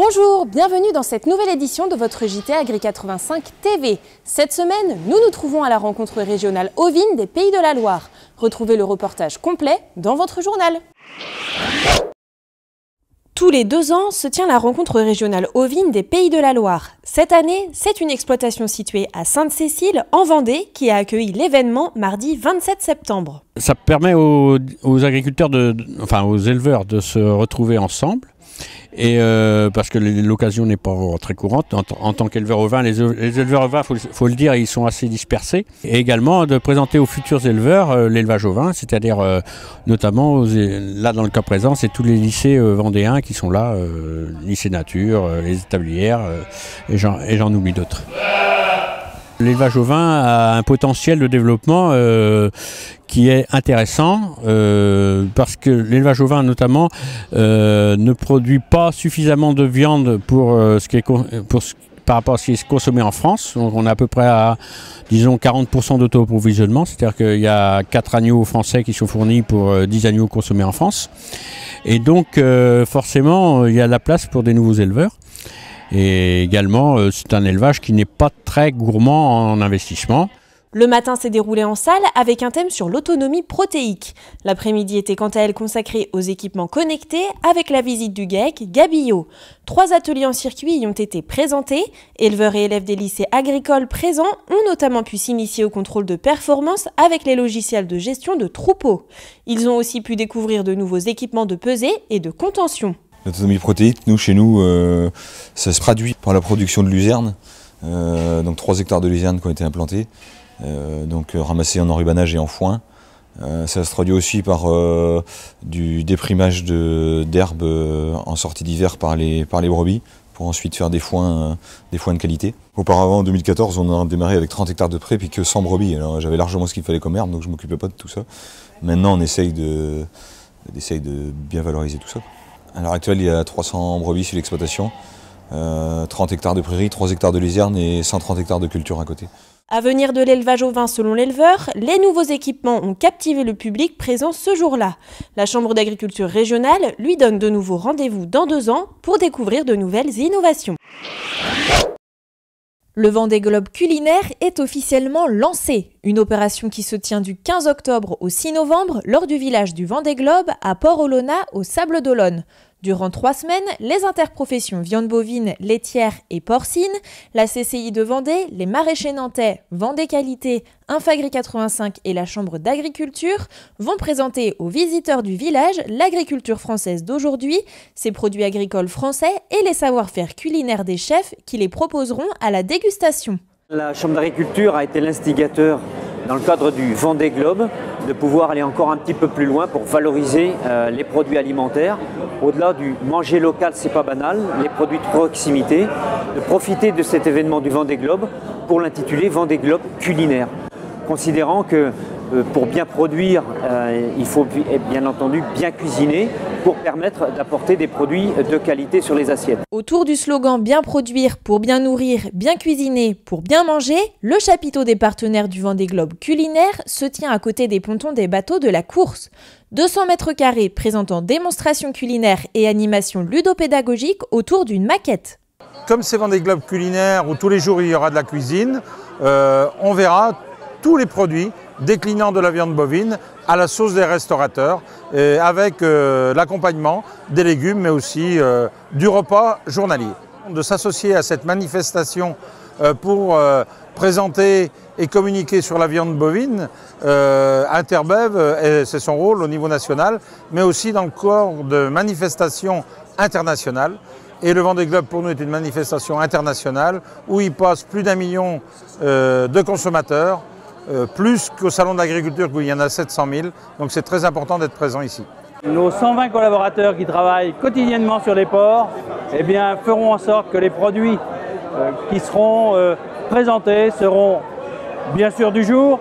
Bonjour, bienvenue dans cette nouvelle édition de votre JT Agri85 TV. Cette semaine, nous nous trouvons à la rencontre régionale ovine des Pays de la Loire. Retrouvez le reportage complet dans votre journal. Tous les 2 ans se tient la rencontre régionale ovine des Pays de la Loire. Cette année, c'est une exploitation située à Sainte-Cécile, en Vendée, qui a accueilli l'événement mardi 27 septembre. Ça permet aux agriculteurs, aux éleveurs de se retrouver ensemble. Et parce que l'occasion n'est pas très courante. En tant qu'éleveur ovin, les éleveurs ovins, faut le dire, ils sont assez dispersés. Et également de présenter aux futurs éleveurs l'élevage ovin, c'est-à-dire notamment, là dans le cas présent, c'est tous les lycées vendéens qui sont là, lycée nature, les établières, et j'en oublie d'autres. L'élevage ovin a un potentiel de développement qui est intéressant parce que l'élevage ovin notamment ne produit pas suffisamment de viande par rapport à ce qui est consommé en France. Donc on est à peu près à, disons, 40% d'auto-approvisionnement, c'est-à-dire qu'il y a 4 agneaux français qui sont fournis pour 10 agneaux consommés en France. Et donc forcément il y a la place pour des nouveaux éleveurs. Et également, c'est un élevage qui n'est pas très gourmand en investissement. Le matin s'est déroulé en salle avec un thème sur l'autonomie protéique. L'après-midi était quant à elle consacrée aux équipements connectés avec la visite du GAEC Gabillot. 3 ateliers en circuit y ont été présentés. Éleveurs et élèves des lycées agricoles présents ont notamment pu s'initier au contrôle de performance avec les logiciels de gestion de troupeaux. Ils ont aussi pu découvrir de nouveaux équipements de pesée et de contention. L'autonomie protéique, chez nous, ça se traduit par la production de luzerne, donc 3 hectares de luzerne qui ont été implantés, ramassés en enrubanage et en foin. Ça se traduit aussi par du déprimage d'herbes en sortie d'hiver par les brebis, pour ensuite faire des foins de qualité. Auparavant, en 2014, on a démarré avec 30 hectares de prés, puis que 100 brebis. Alors j'avais largement ce qu'il fallait comme herbe, donc je ne m'occupais pas de tout ça. Maintenant, on essaye de bien valoriser tout ça. À l'heure actuelle, il y a 300 brebis sur l'exploitation, 30 hectares de prairies, 3 hectares de luzerne et 130 hectares de culture à côté. À venir de l'élevage ovin selon l'éleveur, les nouveaux équipements ont captivé le public présent ce jour-là. La Chambre d'agriculture régionale lui donne de nouveau rendez-vous dans 2 ans pour découvrir de nouvelles innovations. Le Vendée Globe culinaire est officiellement lancé. Une opération qui se tient du 15 octobre au 6 novembre lors du village du Vendée Globe à Port-Olona aux Sables d'Olonne. Durant 3 semaines, les interprofessions viande bovine, laitière et porcine, la CCI de Vendée, les maraîchers nantais, Vendée Qualité, Infagri85 et la Chambre d'agriculture vont présenter aux visiteurs du village l'agriculture française d'aujourd'hui, ses produits agricoles français et les savoir-faire culinaires des chefs qui les proposeront à la dégustation. La Chambre d'agriculture a été l'instigateur dans le cadre du Vendée Globe de pouvoir aller encore un petit peu plus loin pour valoriser les produits alimentaires. Au-delà du manger local, c'est pas banal, les produits de proximité, de profiter de cet événement du Vendée Globe pour l'intituler Vendée Globe culinaire. Considérant que pour bien produire, il faut bien entendu bien cuisiner pour permettre d'apporter des produits de qualité sur les assiettes. Autour du slogan « Bien produire pour bien nourrir, bien cuisiner pour bien manger », le chapiteau des partenaires du Vendée Globe culinaire se tient à côté des pontons des bateaux de la course. 200 mètres carrés présentant démonstrations culinaires et animations ludopédagogiques autour d'une maquette. Comme c'est Vendée Globe culinaire où tous les jours il y aura de la cuisine, on verra tous les produits déclinant de la viande bovine à la sauce des restaurateurs avec l'accompagnement des légumes mais aussi du repas journalier. De s'associer à cette manifestation pour présenter et communiquer sur la viande bovine, Interbev, c'est son rôle au niveau national, mais aussi dans le corps de manifestations internationales. Et le Vendée Globe pour nous est une manifestation internationale où il passe plus d'1 million de consommateurs, plus qu'au Salon de l'Agriculture où il y en a 700 000, donc c'est très important d'être présent ici. Nos 120 collaborateurs qui travaillent quotidiennement sur les ports feront en sorte que les produits qui seront présentés seront bien sûr du jour,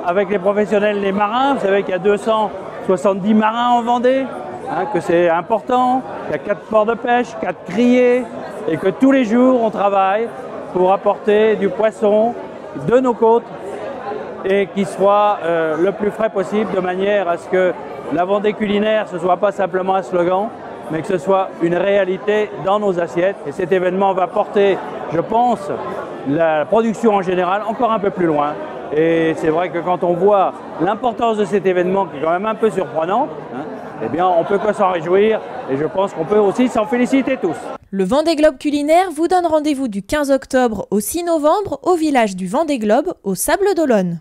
avec les professionnels, les marins. Vous savez qu'il y a 270 marins en Vendée, que c'est important, qu'il y a 4 ports de pêche, 4 criers, et que tous les jours on travaille pour apporter du poisson de nos côtes et qui soit le plus frais possible, de manière à ce que la Vendée culinaire, ce ne soit pas simplement un slogan, mais que ce soit une réalité dans nos assiettes. Et cet événement va porter, je pense, la production en général encore un peu plus loin. Et c'est vrai que quand on voit l'importance de cet événement, qui est quand même un peu surprenante, eh bien on peut que s'en réjouir et je pense qu'on peut aussi s'en féliciter tous. Le Vendée Globe culinaire vous donne rendez-vous du 15 octobre au 6 novembre au village du Vendée Globe, au Sables d'Olonne.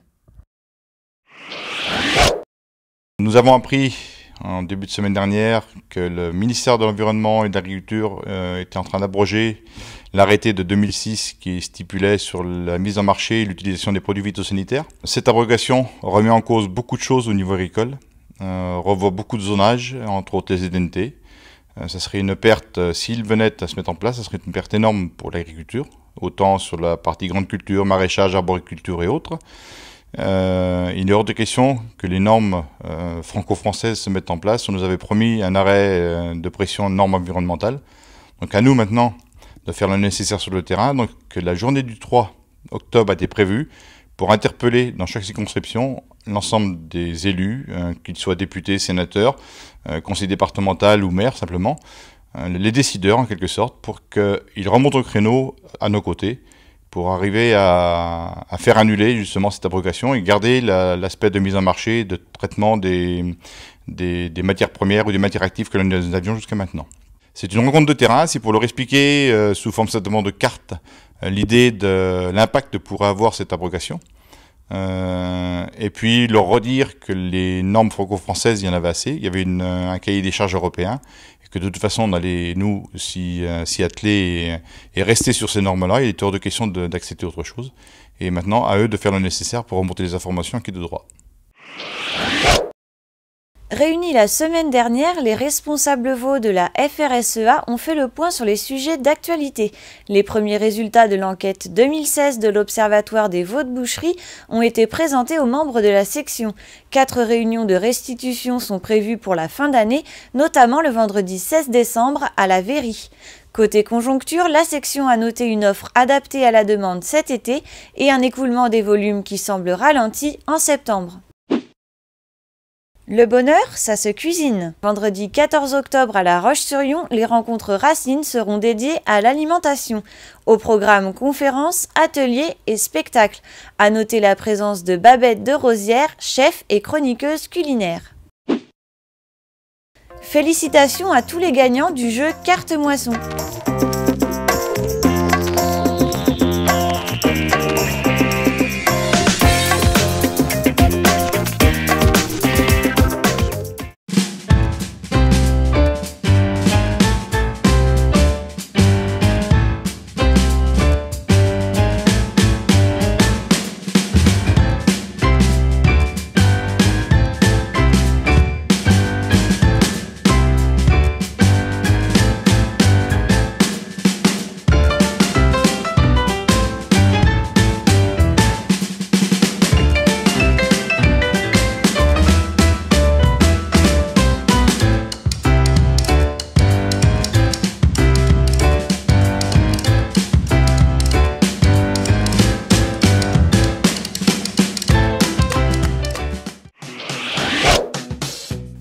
Nous avons appris en début de semaine dernière que le ministère de l'Environnement et de l'Agriculture était en train d'abroger l'arrêté de 2006 qui stipulait sur la mise en marché et l'utilisation des produits phytosanitaires. Cette abrogation remet en cause beaucoup de choses au niveau agricole, revoit beaucoup de zonages, entre autres les ZNT. Ça serait une perte, s'il venait à se mettre en place, ça serait une perte énorme pour l'agriculture, autant sur la partie grande culture, maraîchage, arboriculture et autres. Il est hors de question que les normes franco-françaises se mettent en place. On nous avait promis un arrêt de pression de normes environnementales. Donc à nous maintenant de faire le nécessaire sur le terrain. Donc la journée du 3 octobre a été prévue pour interpeller dans chaque circonscription l'ensemble des élus, qu'ils soient députés, sénateurs, conseils départemental ou maires simplement, les décideurs en quelque sorte, pour qu'ils remontent au créneau à nos côtés, pour arriver à faire annuler justement cette abrogation et garder l'aspect de mise en marché, de traitement des matières premières ou des matières actives que nous avions jusqu'à maintenant. C'est une rencontre de terrain, c'est pour leur expliquer sous forme simplement de carte l'idée de l'impact que pourrait avoir cette abrogation. Et puis leur redire que les normes franco-françaises, il y en avait assez, il y avait un cahier des charges européen, et que de toute façon on allait nous s'y atteler et rester sur ces normes-là. Il était hors de question d'accepter autre chose. Et maintenant, à eux de faire le nécessaire pour remonter les informations qui est de droit. Réunis la semaine dernière, les responsables veaux de la FRSEA ont fait le point sur les sujets d'actualité. Les premiers résultats de l'enquête 2016 de l'Observatoire des veaux de boucherie ont été présentés aux membres de la section. 4 réunions de restitution sont prévues pour la fin d'année, notamment le vendredi 16 décembre à la Vairie. Côté conjoncture, la section a noté une offre adaptée à la demande cet été et un écoulement des volumes qui semble ralenti en septembre. Le bonheur, ça se cuisine. Vendredi 14 octobre à La Roche-sur-Yon, les rencontres Racine seront dédiées à l'alimentation. Au programme conférences, ateliers et spectacles. À noter la présence de Babette de Rosière, chef et chroniqueuse culinaire. Félicitations à tous les gagnants du jeu Carte Moisson.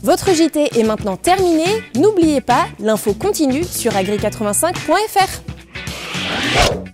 Votre JT est maintenant terminé. N'oubliez pas, l'info continue sur agri85.fr.